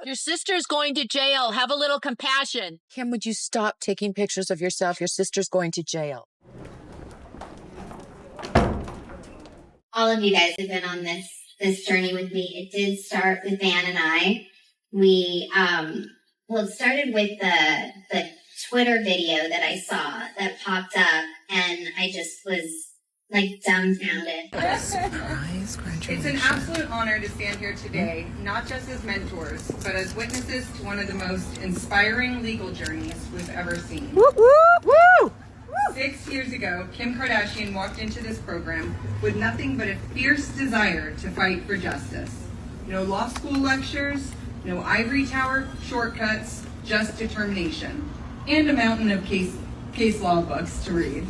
Your sister's going to jail. Have a little compassion. Kim, would you stop taking pictures of yourself? Your sister's going to jail. All of you guys have been on this journey with me. It did start with Van and I. We it started with the Twitter video that I saw that popped up, and I just was like dumbfounded. It's an absolute honor to stand here today, not just as mentors, but as witnesses to one of the most inspiring legal journeys we've ever seen. Woo, woo, woo! 6 years ago, Kim Kardashian walked into this program with nothing but a fierce desire to fight for justice. No law school lectures, no ivory tower shortcuts, just determination, and a mountain of case law books to read.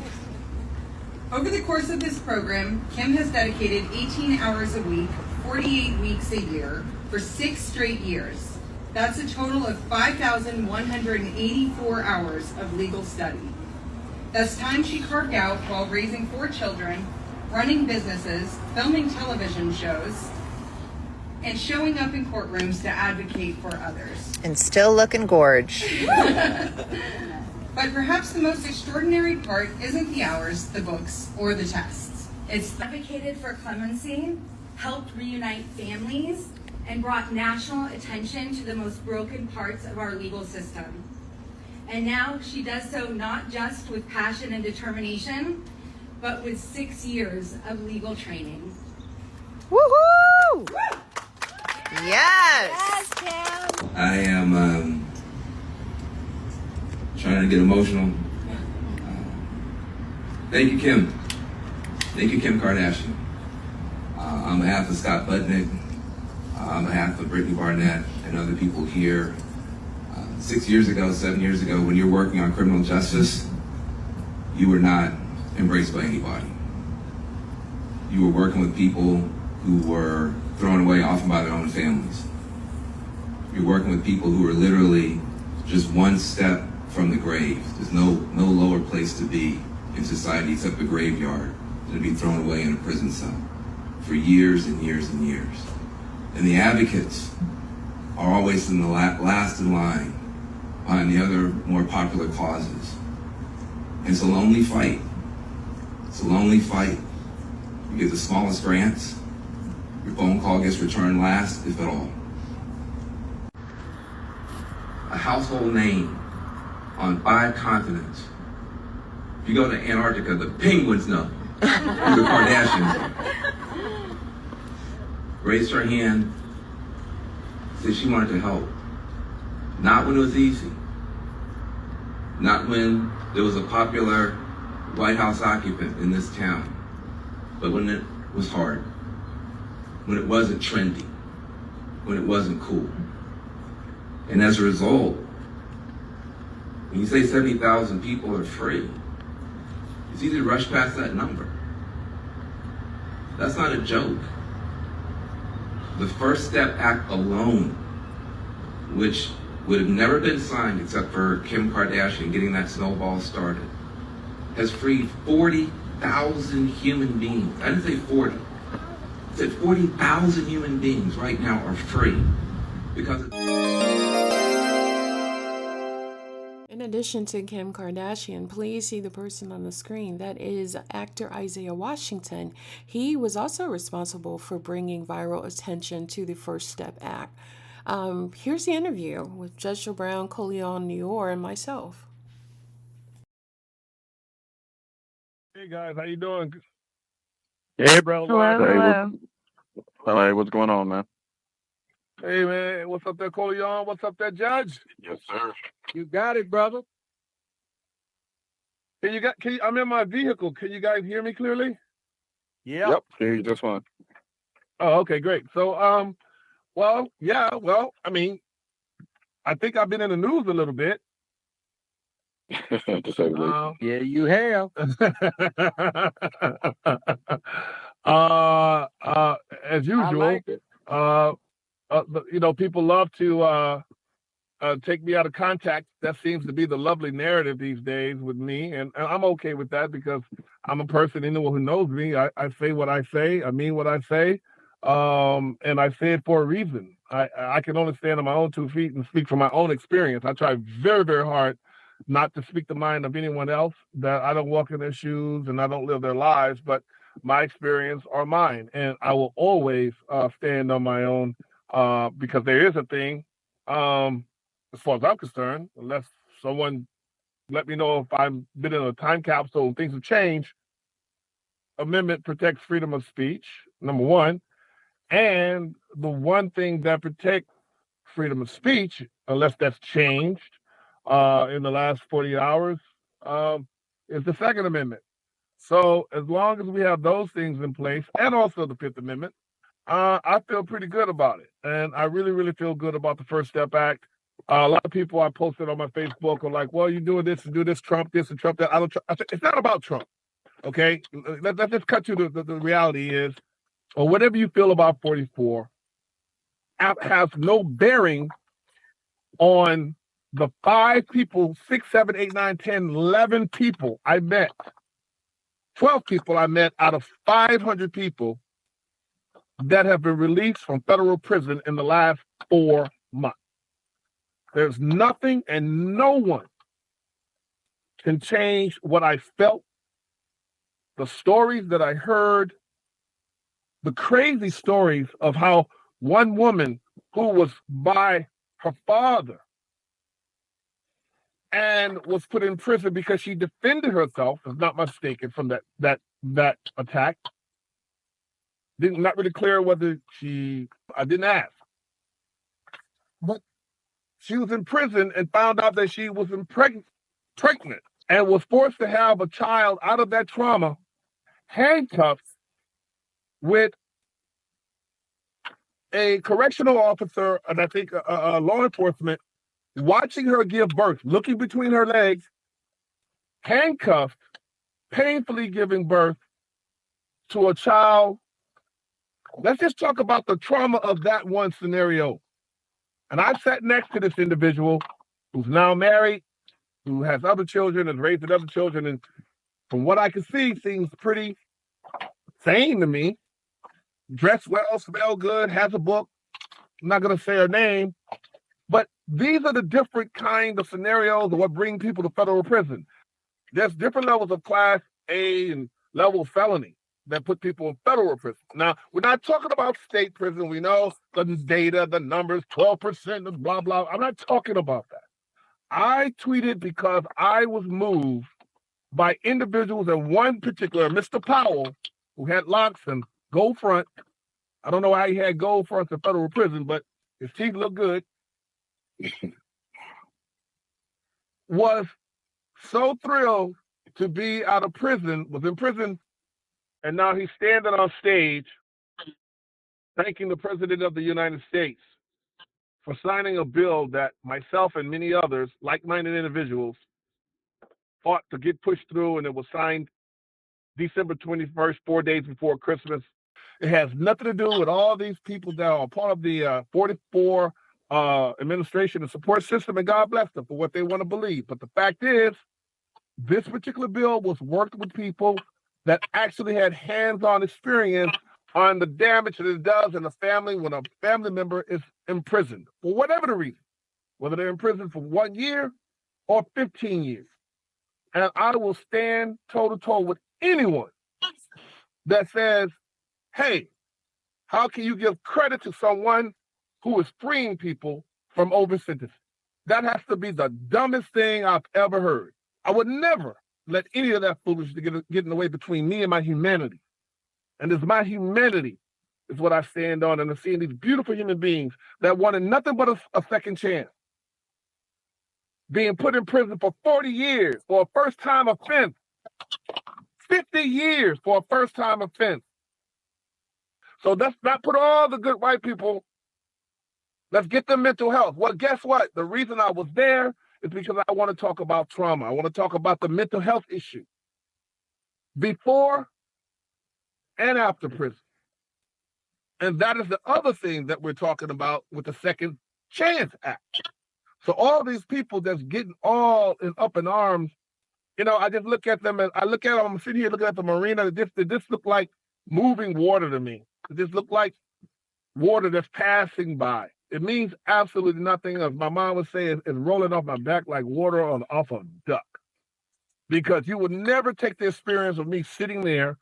Over the course of this program, Kim has dedicated 18 hours a week, 48 weeks a year, for 6 straight years. That's a total of 5,184 hours of legal study. That's time she carved out while raising 4 children, running businesses, filming television shows, and showing up in courtrooms to advocate for others. And still looking gorge. But perhaps the most extraordinary part isn't the hours, the books, or the tests. It's advocated for clemency, helped reunite families, and brought national attention to the most broken parts of our legal system. And now she does so not just with passion and determination, but with 6 years of legal training. Woohoo! Yes! Yes, Kim. I am trying to get emotional. Thank you, Kim. Thank you, Kim Kardashian. On behalf of Scott Budnick, on behalf of Brittany Barnett and other people here, 6 years ago, 7 years ago, when you're working on criminal justice, you were not embraced by anybody. You were working with people who were thrown away often by their own families. You're working with people who are literally just one step from the grave. There's no lower place to be in society except the graveyard than to be thrown away in a prison cell for years and years and years. And the advocates are always in the last in line behind the other more popular causes. And it's a lonely fight. It's a lonely fight. You get the smallest grants. Your phone call gets returned last, if at all. A household name on 5 continents. If you go to Antarctica, the penguins know who the Kardashians are. Raised her hand, said she wanted to help. Not when it was easy. Not when there was a popular White House occupant in this town. But when it was hard. When it wasn't trendy. When it wasn't cool. And as a result, when you say 70,000 people are free, it's easy to rush past that number. That's not a joke. The First Step Act alone, which would have never been signed except for Kim Kardashian getting that snowball started, has freed 40,000 human beings. I didn't say 40. I said 40,000 human beings right now are free because In addition to Kim Kardashian, please see the person on the screen. That is actor Isaiah Washington. He was also responsible for bringing viral attention to the First Step Act. Here's the interview with Judge Brown, Colion Noir, and myself. Hey guys, how you doing? Hey, bro. Hello. Hey, what's going on, man? Hey man, what's up there, Colion? What's up there, Judge? Yes, sir. You got it, brother. I'm in my vehicle. Can you guys hear me clearly? Yep. Hear you just fine. Oh, okay, great. So, I mean, I think I've been in the news a little bit. To say the least. Yeah, you have. As usual, I like it. People love to take me out of contact. That seems to be the lovely narrative these days with me, and I'm okay with that because I'm a person, anyone who knows me, I say what I say, I mean what I say, and I say it for a reason. I can only stand on my own 2 feet and speak from my own experience. I try very, very hard not to speak the mind of anyone else, that I don't walk in their shoes and I don't live their lives, but my experience are mine. And I will always stand on my own because there is a thing, as far as I'm concerned, unless someone let me know if I've been in a time capsule and things have changed. Amendment protects freedom of speech, number one. And the one thing that protects freedom of speech, unless that's changed in the last 40 hours, is the Second Amendment. So as long as we have those things in place, and also the Fifth Amendment, I feel pretty good about it. And I really, really feel good about the First Step Act. A lot of people I posted on my Facebook are like, well, you're doing this and do this, Trump this and Trump that. I said, it's not about Trump, okay? Let's just cut to the reality is, or whatever you feel about 44, has no bearing on the 5 people, 6, 7, 8, 9, 10, 11 people I met, 12 people I met out of 500 people that have been released from federal prison in the last 4 months. There's nothing and no one can change what I felt, the stories that I heard, the crazy stories of how one woman who was by her father and was put in prison because she defended herself, if not mistaken, from that attack. Not really clear whether I didn't ask. But she was in prison and found out that she was pregnant and was forced to have a child out of that trauma, handcuffed with a correctional officer, and I think law enforcement, watching her give birth, looking between her legs, handcuffed, painfully giving birth to a child. Let's just talk about the trauma of that one scenario. And I sat next to this individual who's now married, who has other children, and raised other children, and from what I can see, seems pretty sane to me. Dressed well, smell good, has a book. I'm not going to say her name, but these are the different kind of scenarios of what bring people to federal prison. There's different levels of class A and level of felony that put people in federal prison. Now, we're not talking about state prison. We know the data, the numbers, 12%, and blah, blah. I'm not talking about that. I tweeted because I was moved by individuals, and one particular, Mr. Powell, who had locks and gold front. I don't know how he had gold fronts in federal prison, but his teeth look good. Was so thrilled to be out of prison, was in prison, and now he's standing on stage thanking the President of the United States for signing a bill that myself and many others, like-minded individuals, fought to get pushed through, and it was signed December 21st, 4 days before Christmas. It has nothing to do with all these people that are part of the 44 administration and support system, and God bless them for what they want to believe. But the fact is, this particular bill was worked with people that actually had hands-on experience on the damage that it does in a family when a family member is imprisoned, for whatever the reason, whether they're in prison for 1 year or 15 years. And I will stand toe-to-toe with anyone that says, hey, how can you give credit to someone who is freeing people from over-sentencing? That has to be the dumbest thing I've ever heard. I would never let any of that foolishness get in the way between me and my humanity. And it's my humanity is what I stand on, and I'm seeing these beautiful human beings that wanted nothing but a second chance, being put in prison for 40 years for a first-time offense, 50 years for a first-time offense. So let's not put all the good white people, let's get them mental health. Well, guess what? The reason I was there is because I want to talk about trauma. I want to talk about the mental health issue before and after prison. And that is the other thing that we're talking about with the Second Chance Act. So all these people that's getting all up in arms, you know, I just look at them and I'm sitting here looking at the marina. They just look like moving water to me. It just look like water that's passing by. It means absolutely nothing. As my mom would say, it's rolling off my back like water off a duck. Because you would never take the experience of me sitting there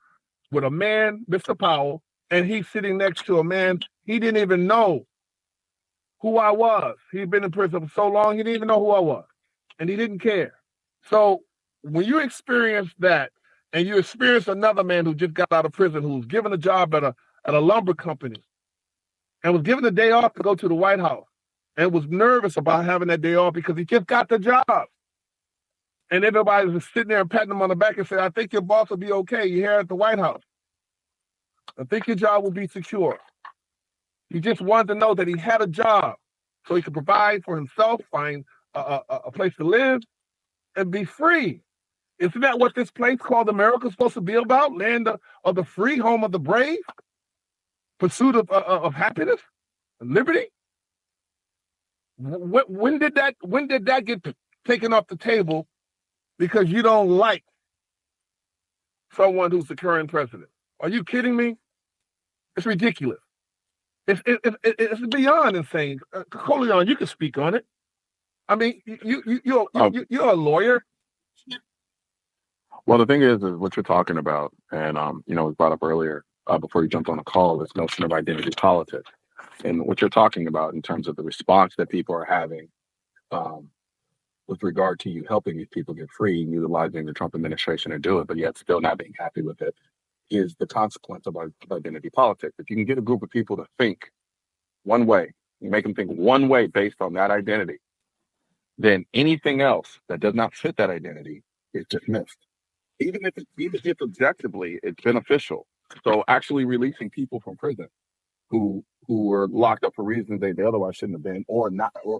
with a man, Mr. Powell, and he's sitting next to a man he didn't even know who I was. He'd been in prison for so long, he didn't even know who I was. And he didn't care. So when you experience that, and you experience another man who just got out of prison, who's given a job at a lumber company, and was given a day off to go to the White House, and was nervous about having that day off because he just got the job. And everybody was sitting there and patting him on the back and saying, I think your boss will be okay. You're here at the White House. I think your job will be secure. He just wanted to know that he had a job so he could provide for himself, find a place to live, and be free. Isn't that what this place called America is supposed to be about? Land of the free, home of the brave, pursuit of happiness and liberty? When did that get taken off the table because you don't like someone who's the current president? Are you kidding me? It's ridiculous. It's beyond insane. Colion, you can speak on it. I mean, you're a lawyer. Well, the thing is what you're talking about, and it was brought up earlier before you jumped on the call, this notion of identity politics, and what you're talking about in terms of the response that people are having with regard to you helping these people get free, utilizing the Trump administration to do it, but yet still not being happy with it, is the consequence of identity politics. If you can get a group of people to think one way, you make them think one way based on that identity, then anything else that does not fit that identity is dismissed. Even if objectively it's beneficial. So actually releasing people from prison who were locked up for reasons they otherwise shouldn't have been, or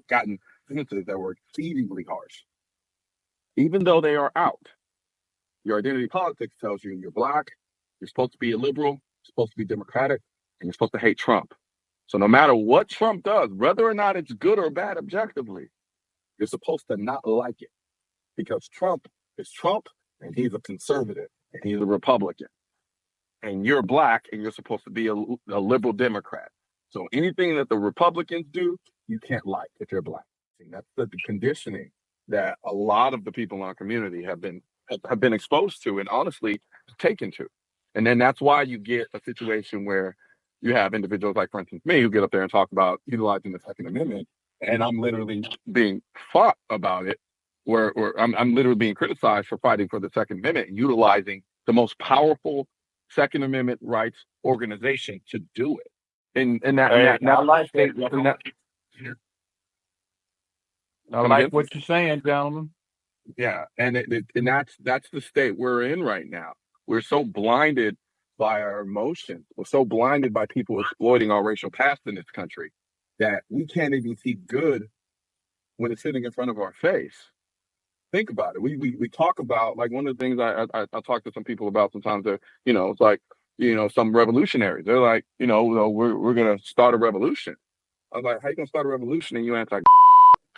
gotten sentences that were exceedingly harsh. Even though they are out, your identity politics tells you you're Black, you're supposed to be a liberal, you're supposed to be Democratic, and you're supposed to hate Trump. So no matter what Trump does, whether or not it's good or bad objectively, you're supposed to not like it, because Trump is Trump, and he's a conservative, and he's a Republican, and you're Black, and you're supposed to be a liberal Democrat. So anything that the Republicans do, you can't like if you're Black. That's the conditioning that a lot of the people in our community have been exposed to, and honestly taken to. And then that's why you get a situation where you have individuals like, for instance, me, who get up there and talk about utilizing the Second Amendment, and I'm literally being fought about it, where I'm literally being criticized for fighting for the Second Amendment and utilizing the most powerful Second Amendment rights organization to do it. I like what you're saying, gentlemen. Yeah, and that's the state we're in right now. We're so blinded by our emotions. We're so blinded by people exploiting our racial past in this country that we can't even see good when it's sitting in front of our face. Think about it. We talk about, like, one of the things I talk to some people about sometimes, that, it's like, some revolutionaries. They're like, we're going to start a revolution. I was like, how you going to start a revolution and you anti?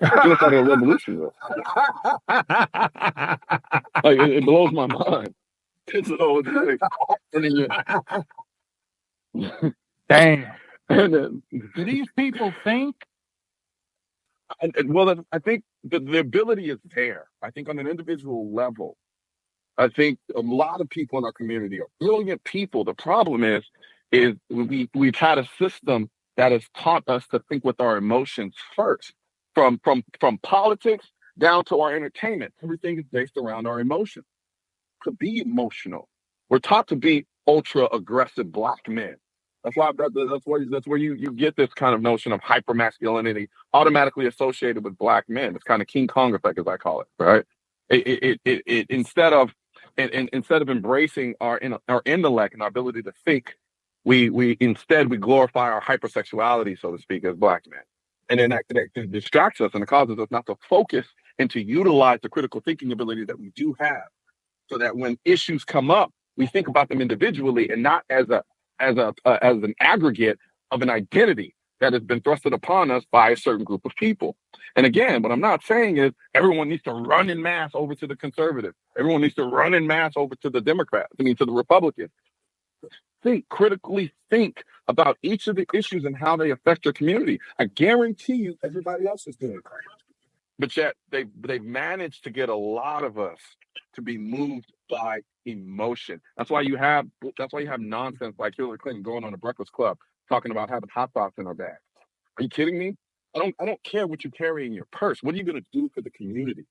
You're going to start a revolution with? Like, it blows my mind. So, and then Damn. and then, Do these people think? well, I think the ability is there. I think on an individual level, I think a lot of people in our community are brilliant people. The problem is we've had a system that has taught us to think with our emotions first, from politics down to our entertainment. Everything is based around our emotions. To be emotional, we're taught to be ultra aggressive Black men. That's where you get this kind of notion of hypermasculinity automatically associated with Black men. It's kind of King Kong effect, as I call it, right? Instead of embracing our intellect and our ability to think, we glorify our hypersexuality, so to speak, as Black men. And then that distracts us and it causes us not to focus and to utilize the critical thinking ability that we do have, so that when issues come up, we think about them individually and not as an aggregate of an identity that has been thrusted upon us by a certain group of people. And again, what I'm not saying is everyone needs to run in mass over to the conservative. Everyone needs to run in mass over to the Democrats. To the Republicans. critically think about each of the issues and how they affect your community. I guarantee you everybody else is doing it. But yet they've managed to get a lot of us to be moved by emotion. That's why you have nonsense like Hillary Clinton going on the Breakfast Club talking about having hot dogs in her bag. Are you kidding me? I don't care what you carry in your purse. What are you gonna do for the community?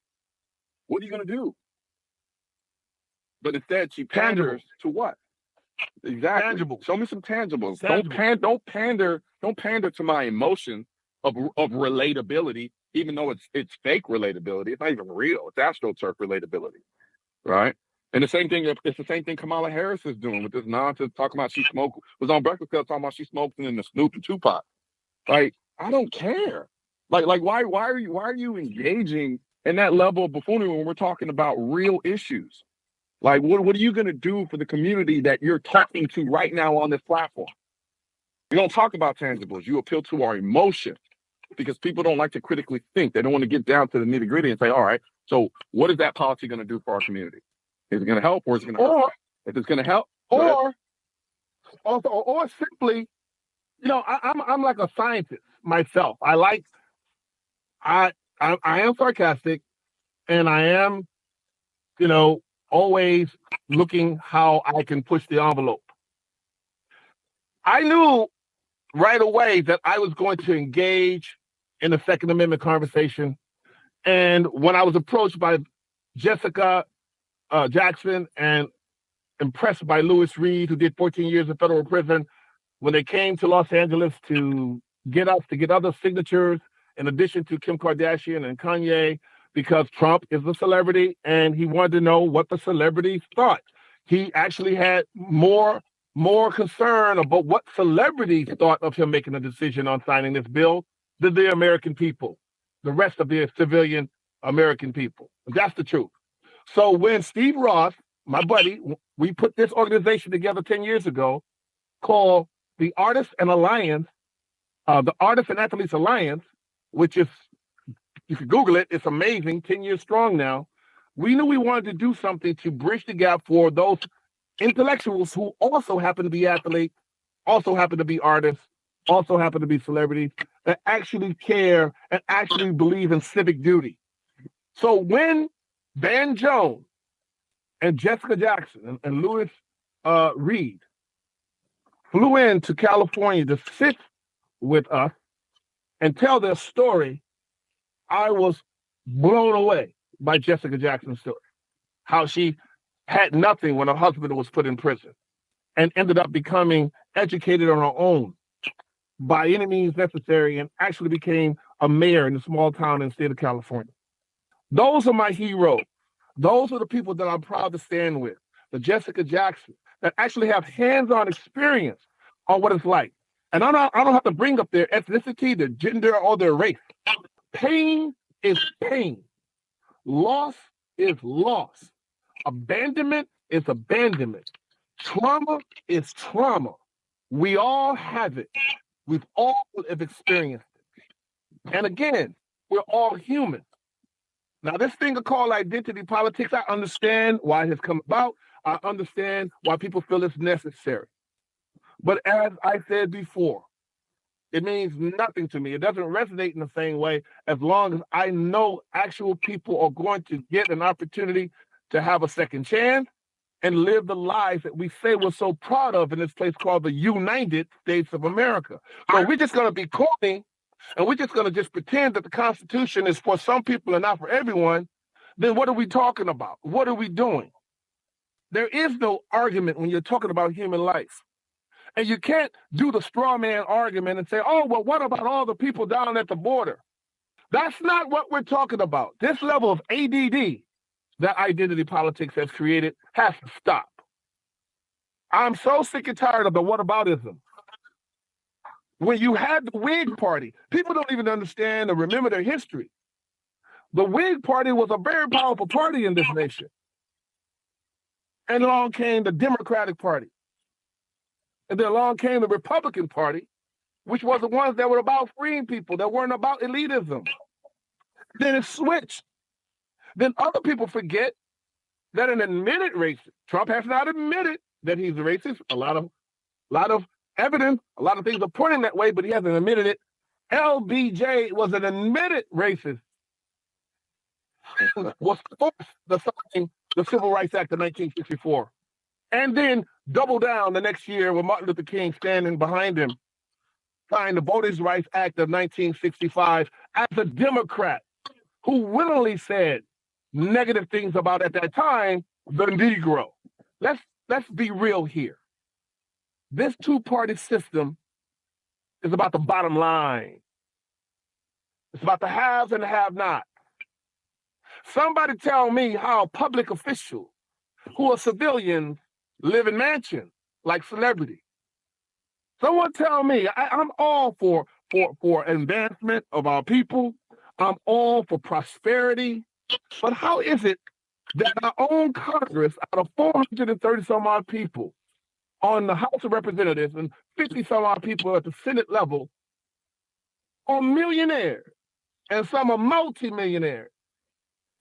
What are you gonna do? But instead she panders to what? Exactly. Tangible. Show me some tangibles. Tangible. Don't pander to my emotion of relatability, even though it's fake relatability. It's not even real. It's astroturf relatability, right? And it's the same thing Kamala Harris is doing with this nonsense talking about was on Breakfast Club talking about she smoked in the Snoop and Tupac. Like, I don't care. Like why are you engaging in that level of buffoonery when we're talking about real issues? Like, what are you going to do for the community that you're talking to right now on this platform? You don't talk about tangibles. You appeal to our emotions because people don't like to critically think. They don't want to get down to the nitty gritty and say, all right, so what is that policy going to do for our community? Is it going to help or is it going to hurt? If it's going to help, or simply, I'm like a scientist myself. I am sarcastic, and I am, always looking how I can push the envelope. I knew right away that I was going to engage in the Second Amendment conversation. And when I was approached by Jessica Jackson and impressed by Louis Reed, who did 14 years in federal prison, when they came to Los Angeles to get other signatures, in addition to Kim Kardashian and Kanye, because Trump is a celebrity and he wanted to know what the celebrities thought. He actually had more concern about what celebrities thought of him making a decision on signing this bill than the American people, the rest of the civilian American people. That's the truth. So when Steve Ross, my buddy, we put this organization together 10 years ago called the Artists and Alliance, the Artists and Athletes Alliance, which is, you can Google it, it's amazing, 10 years strong now. We knew we wanted to do something to bridge the gap for those intellectuals who also happen to be athletes, also happen to be artists, also happen to be celebrities, that actually care and actually believe in civic duty. So when Vanjones and Jessica Jackson and Louis Reed flew into California to sit with us and tell their story, I was blown away by Jessica Jackson's story. How she had nothing when her husband was put in prison and ended up becoming educated on her own by any means necessary and actually became a mayor in a small town in the state of California. Those are my heroes. Those are the people that I'm proud to stand with. The Jessica Jackson that actually have hands-on experience on what it's like. And I don't have to bring up their ethnicity, their gender, or their race. Pain is pain. Loss is loss. Abandonment is abandonment. Trauma is trauma. We all have it. We've all have experienced it. And again, we're all human. Now, this thing called identity politics, I understand why it has come about. I understand why people feel it's necessary. But as I said before, it means nothing to me. It doesn't resonate in the same way as long as I know actual people are going to get an opportunity to have a second chance and live the lives that we say we're so proud of in this place called the United States of America. So we're just going to be corny and we're just going to just pretend that the Constitution is for some people and not for everyone. Then what are we talking about? What are we doing? There is no argument when you're talking about human life. And you can't do the straw man argument and say, oh, well, what about all the people down at the border? That's not what we're talking about. This level of ADD that identity politics has created has to stop. I'm so sick and tired of the whataboutism. When you had the Whig Party, people don't even understand or remember their history. The Whig Party was a very powerful party in this nation. And along came the Democratic Party. And then along came the Republican Party, which was the ones that were about freeing people, that weren't about elitism. Then it switched. Then other people forget that an admitted racist, Trump has not admitted that he's a racist. A lot of A lot of evidence, a lot of things are pointing that way, but he hasn't admitted it. LBJ was an admitted racist, was forced to sign the Civil Rights Act of 1964, and then double down the next year with Martin Luther King standing behind him, signed the Voters' Rights Act of 1965 as a Democrat who willingly said negative things about, at that time, the Negro. Let's be real here. This two-party system is about the bottom line. It's about the haves and the have-nots. Somebody tell me how public officials who are civilians live in mansions like celebrities. Someone tell me. I'm all for advancement of our people. I'm all for prosperity. But how is it that our own Congress, out of 430 some odd people on the House of Representatives and 50 some odd people at the Senate level, are millionaires and some are multimillionaires?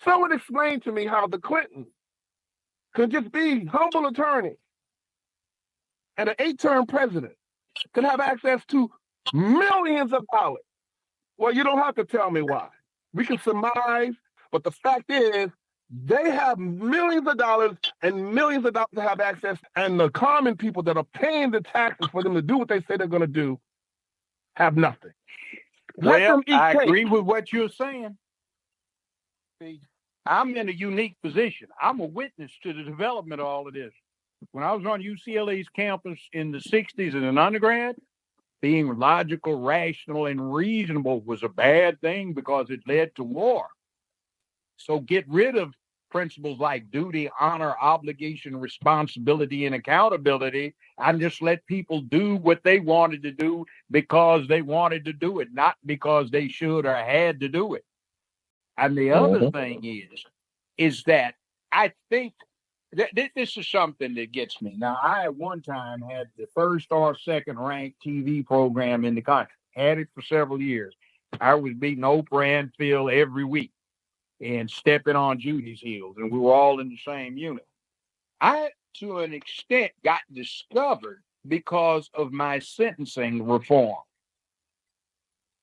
Someone explain to me how the Clintons could just be humble attorneys and an 8-term president could have access to millions of dollars. Well, you don't have to tell me why. We can surmise, but the fact is, they have millions of dollars and millions of dollars to have access, and the common people that are paying the taxes for them to do what they say they're going to do have nothing. Let Well, them eat I cake. agree with what you're saying. See, I'm in a unique position. I'm a witness to the development of all of this. When I was on UCLA's campus in the 60s as an undergrad, being logical, rational, and reasonable was a bad thing because it led to war. So get rid of principles like duty, honor, obligation, responsibility, and accountability, and just let people do what they wanted to do because they wanted to do it, not because they should or had to do it. And the other thing is that I think this is something that gets me. Now, I at one time had the first or second ranked TV program in the country, had it for several years. I was beating Oprah and Phil every week and stepping on Judy's heels, and we were all in the same unit. I, to an extent, got discovered because of my sentencing reform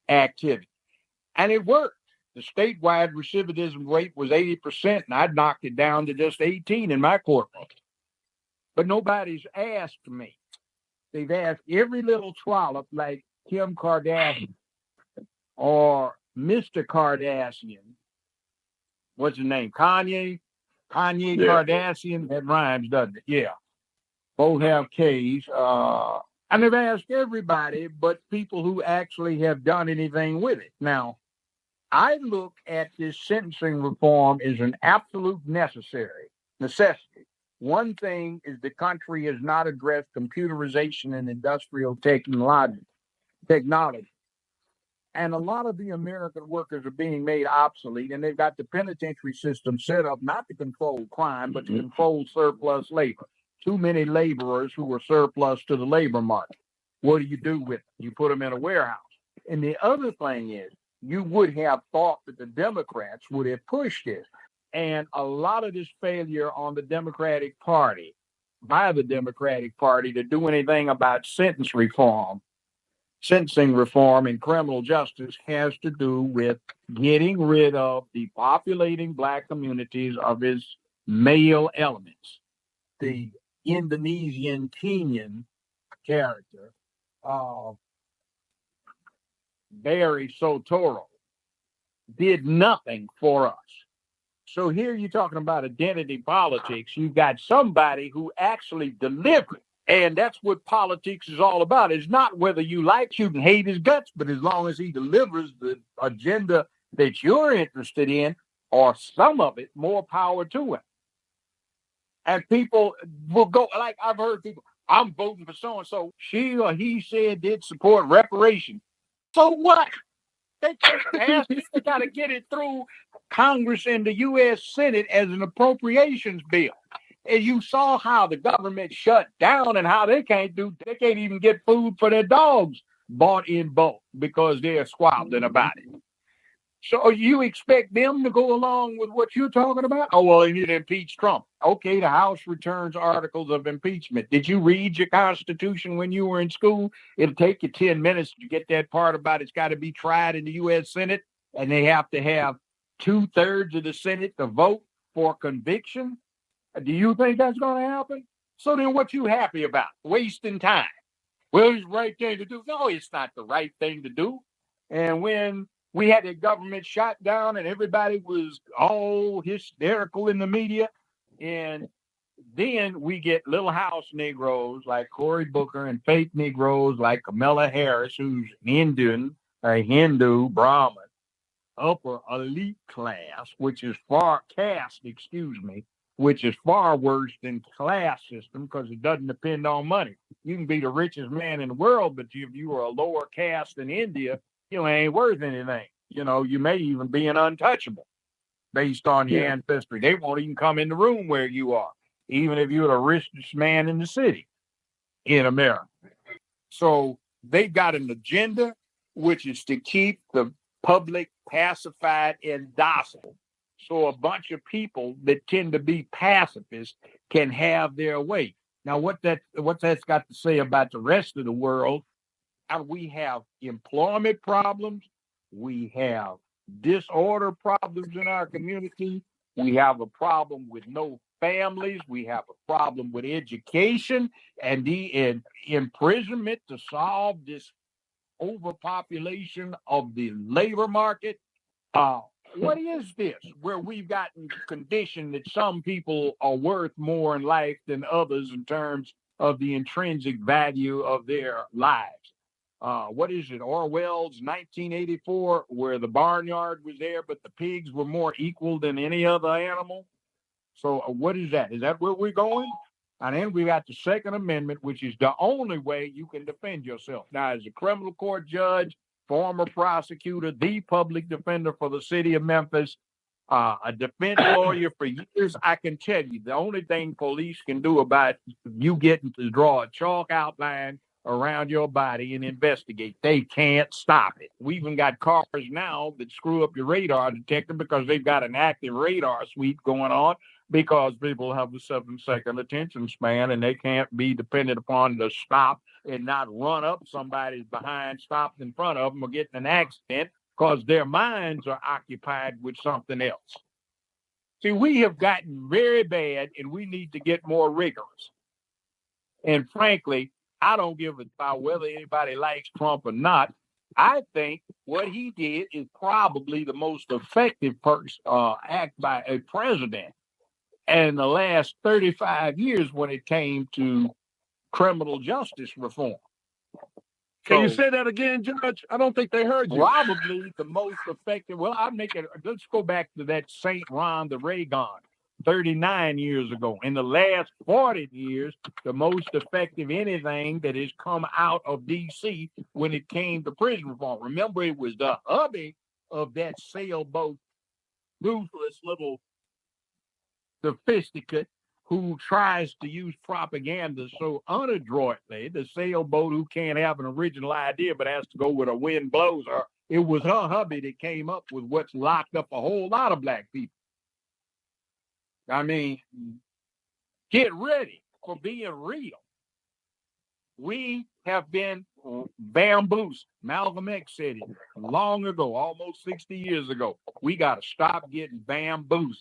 activity, and it worked. The statewide recidivism rate was 80%, and I'd knocked it down to just 18 in my courtroom. But nobody's asked me. They've asked every little trollop like Kim Kardashian or Mr. Kardashian. What's his name? Kanye Kardashian. That rhymes, doesn't it? Yeah. Both have K's. And they've asked everybody but people who actually have done anything with it. Now, I look at this sentencing reform as an absolute necessity. One thing is the country has not addressed computerization and industrial technology. And a lot of the American workers are being made obsolete, and they've got the penitentiary system set up not to control crime, but to control surplus labor. Too many laborers who are surplus to the labor market. What do you do with them? You put them in a warehouse. And the other thing is, you would have thought that the Democrats would have pushed this. And a lot of this failure on the Democratic Party, by the Democratic Party, to do anything about sentencing reform and criminal justice has to do with getting rid of the populating black communities of its male elements. The Indonesian Kenyan character of Barry Soetoro did nothing for us. So here you're talking about identity politics. You've got somebody who actually delivered. And that's what politics is all about. It's not whether you like, you can hate his guts, but as long as he delivers the agenda that you're interested in, or some of it, more power to him. And people will go, like I've heard people, I'm voting for so-and-so. She or he said did support reparations. So what? They got to get it through Congress and the U.S. Senate as an appropriations bill. And you saw how the government shut down and how they can't even get food for their dogs bought in bulk because they're squabbling about it. So you expect them to go along with what you're talking about? Oh, well, they need to impeach Trump. Okay, the House returns articles of impeachment. Did you read your Constitution when you were in school? It'll take you 10 minutes to get that part about it's got to be tried in the U.S. Senate, and they have to have 2/3 of the Senate to vote for conviction. Do you think that's going to happen? So then what you happy about? Wasting time. Well, it's the right thing to do. No, it's not the right thing to do. And when we had the government shot down and everybody was all hysterical in the media, and then we get little house Negroes like Cory Booker and fake Negroes like Kamala Harris, who's Indian, a Hindu Brahmin, upper elite class, which is which is far worse than class system because it doesn't depend on money. You can be the richest man in the world, but if you are a lower caste in India, you ain't worth anything. You may even be an untouchable based on your ancestry. They won't even come in the room where you are, even if you're the richest man in the city in America. So they've got an agenda, which is to keep the public pacified and docile. So a bunch of people that tend to be pacifists can have their way. Now, what that's got to say about the rest of the world, we have employment problems. We have disorder problems in our community. We have a problem with no families. We have a problem with education and the imprisonment to solve this overpopulation of the labor market. What is this where we've gotten conditioned that some people are worth more in life than others in terms of the intrinsic value of their lives? What is it? Orwell's 1984, where the barnyard was there, but the pigs were more equal than any other animal. So what is that? Is that where we're going? And then we got the Second Amendment, which is the only way you can defend yourself. Now, as a criminal court judge, former prosecutor, the public defender for the city of Memphis, a defense lawyer for years, I can tell you the only thing police can do about you getting to draw a chalk outline around your body and investigate. They can't stop it. We even got cars now that screw up your radar detector because they've got an active radar sweep going on because people have a 7-second attention span and they can't be dependent upon to stop and not run up somebody's behind, stopped in front of them or get in an accident because their minds are occupied with something else. See, we have gotten very bad and we need to get more rigorous. And frankly, I don't give a about whether anybody likes Trump or not. I think what he did is probably the most effective act by a president in the last 35 years when it came to criminal justice reform. Can you say that again, Judge? I don't think they heard you. Probably the most effective. Well, let's go back to that St. Ron the Reagan 39 years ago. In the last 40 years, the most effective anything that has come out of D.C. when it came to prison reform. Remember, it was the hubby of that sailboat, ruthless little sophisticate who tries to use propaganda so unadroitly, the sailboat who can't have an original idea but has to go where the wind blows her. It was her hubby that came up with what's locked up a whole lot of black people. I mean, get ready for being real. We have been bamboozled. Malcolm X said it long ago, almost 60 years ago. We got to stop getting bamboozled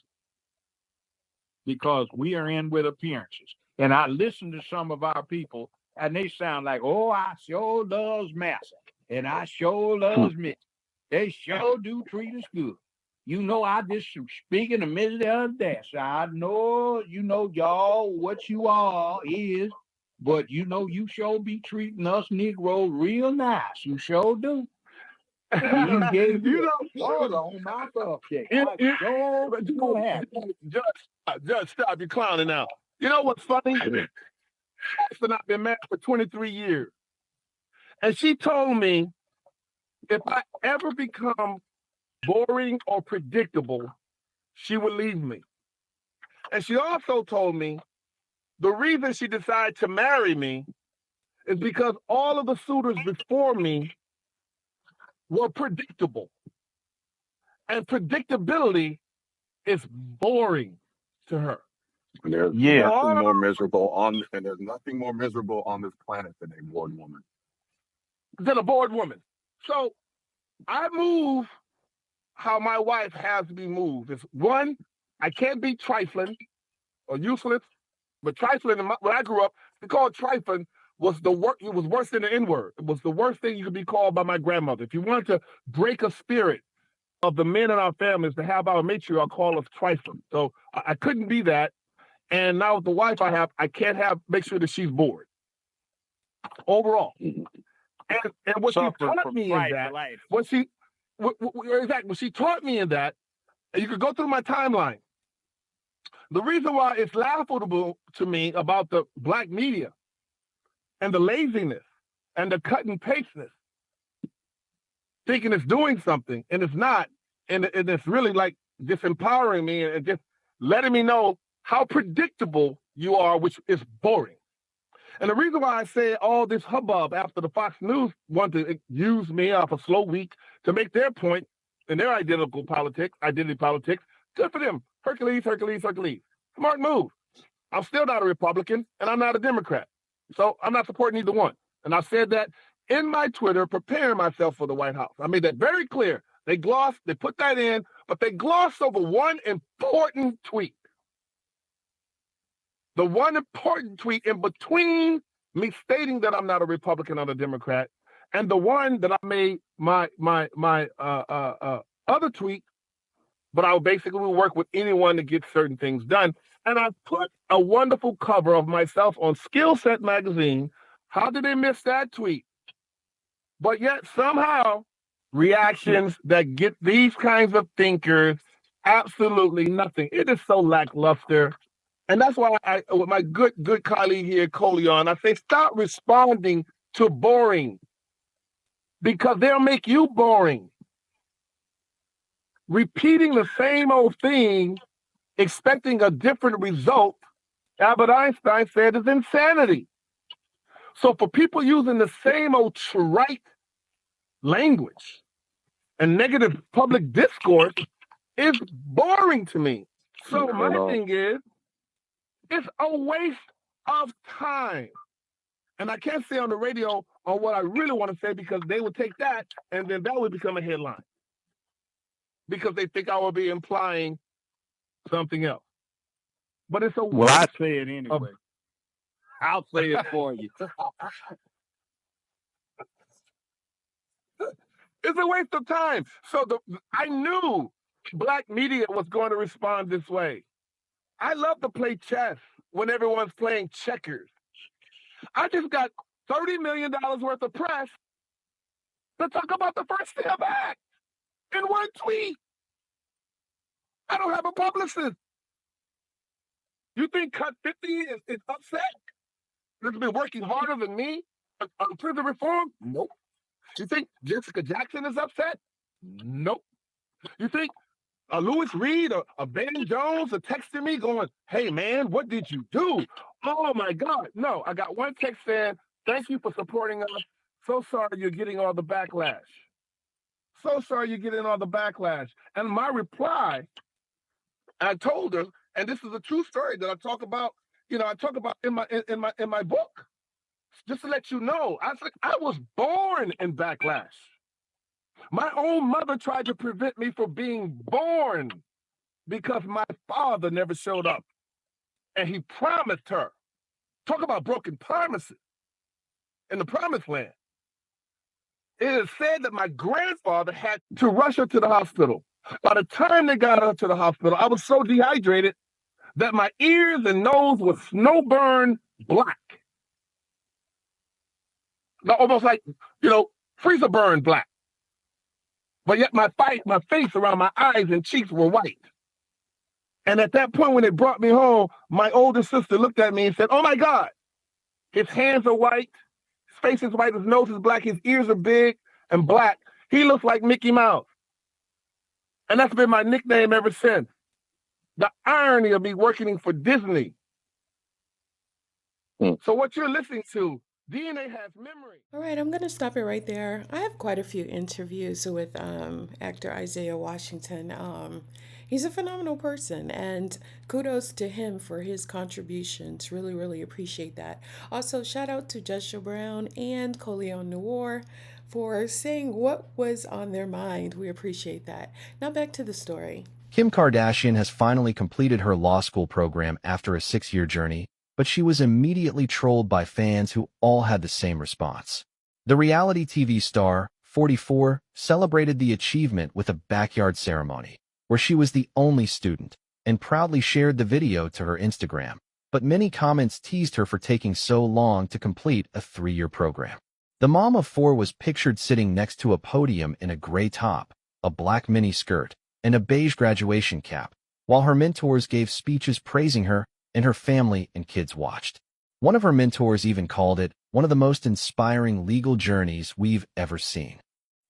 because we are in with appearances. And I listen to some of our people, and they sound like, oh, I sure loves Massa, and I sure loves Mitch. They sure do treat us good. You know, I just speaking to Mrs. the other day. So I know, y'all, what you all is, but you sure be treating us Negroes real nice. You sure do. You gave order on my birthday. Judge, stop. You're clowning now. You know what's funny? I've been married for 23 years. And she told me if I ever become boring or predictable, she would leave me. And she also told me the reason she decided to marry me is because all of the suitors before me were predictable. And predictability is boring to her. And there's nothing more miserable on, and there's nothing more miserable on this planet than a bored woman. Than a bored woman. So I move how my wife has to be moved. It's one, I can't be trifling or useless, but trifling, when I grew up, they called trifling was it was worse than the N-word. It was the worst thing you could be called by my grandmother. If you wanted to break a spirit of the men in our families to have our matriarch call us trifling. So I couldn't be that. And now with the wife I have, I can't make sure that she's bored. Overall. And what she taught me in that, what she taught me in that, and you could go through my timeline. The reason why it's laughable to me about the black media and the laziness and the cut and pasteness, thinking it's doing something, and it's not, and it's really like disempowering me and just letting me know how predictable you are, which is boring. And the reason why I say all this hubbub after the Fox News wanted to use me off a slow week to make their point in their identity politics, good for them. Hercules. Smart move. I'm still not a Republican, and I'm not a Democrat. So I'm not supporting either one. And I said that in my Twitter, preparing myself for the White House. I made that very clear. They put that in, but they glossed over one important tweet. The one important tweet in between me stating that I'm not a Republican or a Democrat, and the one that I made my other tweet, but I would basically work with anyone to get certain things done. And I put a wonderful cover of myself on Skill Set magazine. How did they miss that tweet? But yet somehow reactions that get these kinds of thinkers, absolutely nothing. It is so lackluster. And that's why with my good colleague here, Colion, I say stop responding to boring, because they'll make you boring. Repeating the same old thing, expecting a different result, Albert Einstein said, is insanity. So for people using the same old trite language and negative public discourse, is boring to me. So my thing is, it's a waste of time. And I can't say on the radio on what I really want to say, because they would take that and then that would become a headline, because they think I will be implying something else. But it's a waste. Well, I say it anyway. I'll say it for you. It's a waste of time. So I knew black media was going to respond this way. I love to play chess when everyone's playing checkers. I just got $30 million worth of press to talk about the First Step Act in one tweet. I don't have a publicist. You think Cut 50 is upset? It's been working harder than me on prison reform? Nope. You think Jessica Jackson is upset? Nope. You think Louis Reed or vanjones are texting me going, hey, man, what did you do? Oh, my God. No, I got one text saying, thank you for supporting us. So sorry you're getting all the backlash. So sorry you're getting all the backlash. And my reply, I told her, and this is a true story that I talk about, in my book. Just to let you know, I was born in backlash. My own mother tried to prevent me from being born because my father never showed up. And he promised her. Talk about broken promises in the promised land. It is said that my grandfather had to rush her to the hospital. By the time they got her to the hospital, I was so dehydrated that my ears and nose were snowburn black. Almost like, freezer burn black. But yet my face around my eyes and cheeks were white. And at that point when they brought me home, my older sister looked at me and said, oh my God, his hands are white, his face is white, his nose is black, his ears are big and black. He looks like Mickey Mouse. And that's been my nickname ever since. The irony of me working for Disney. So what you're listening to, DNA has memory. All right, I'm going to stop it right there. I have quite a few interviews with actor Isaiah Washington. He's a phenomenal person, and kudos to him for his contributions. Really, really appreciate that. Also, shout out to Joshua Brown and Colion Noir for saying what was on their mind. We appreciate that. Now back to the story. Kim Kardashian has finally completed her law school program after a 6-year journey, but she was immediately trolled by fans who all had the same response. The reality TV star, 44, celebrated the achievement with a backyard ceremony, where she was the only student, and proudly shared the video to her Instagram. But many comments teased her for taking so long to complete a 3-year program. The mom of 4 was pictured sitting next to a podium in a gray top, a black mini skirt, and a beige graduation cap, while her mentors gave speeches praising her, and her family and kids watched. One of her mentors even called it one of the most inspiring legal journeys we've ever seen.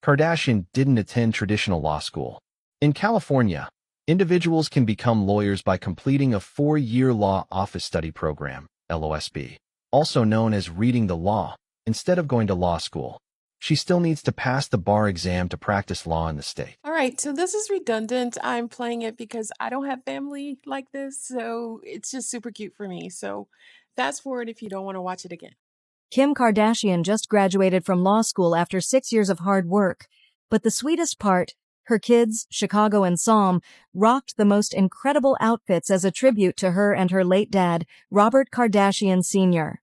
Kardashian didn't attend traditional law school. In California, individuals can become lawyers by completing a 4-year law office study program, LOSB, also known as reading the law, instead of going to law school. She still needs to pass the bar exam to practice law in the state. All right, so this is redundant. I'm playing it because I don't have family like this, so it's just super cute for me. So fast forward if you don't want to watch it again. Kim Kardashian just graduated from law school after 6 years of hard work. But the sweetest part, her kids, Chicago and Psalm, rocked the most incredible outfits as a tribute to her and her late dad, Robert Kardashian Sr.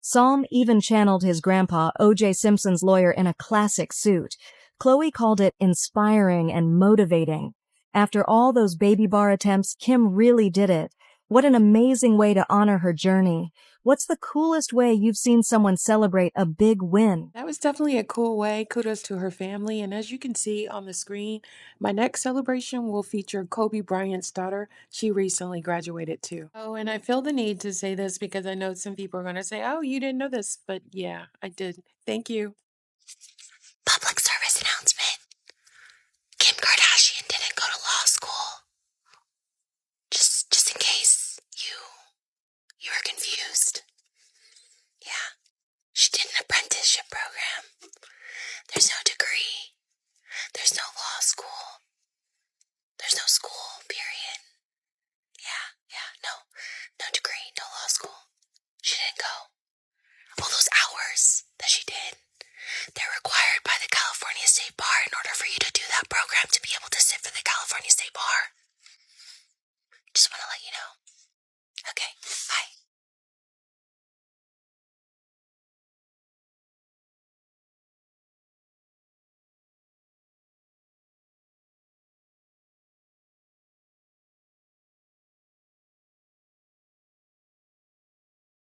Psalm even channeled his grandpa, O.J. Simpson's lawyer, in a classic suit. Khloe called it inspiring and motivating. After all those baby bar attempts, Kim really did it. What an amazing way to honor her journey. What's the coolest way you've seen someone celebrate a big win? That was definitely a cool way. Kudos to her family. And as you can see on the screen, my next celebration will feature Kobebryant's daughter. She recently graduated too. Oh, and I feel the need to say this because I know some people are going to say, oh, you didn't know this. But yeah, I did. Thank you. Public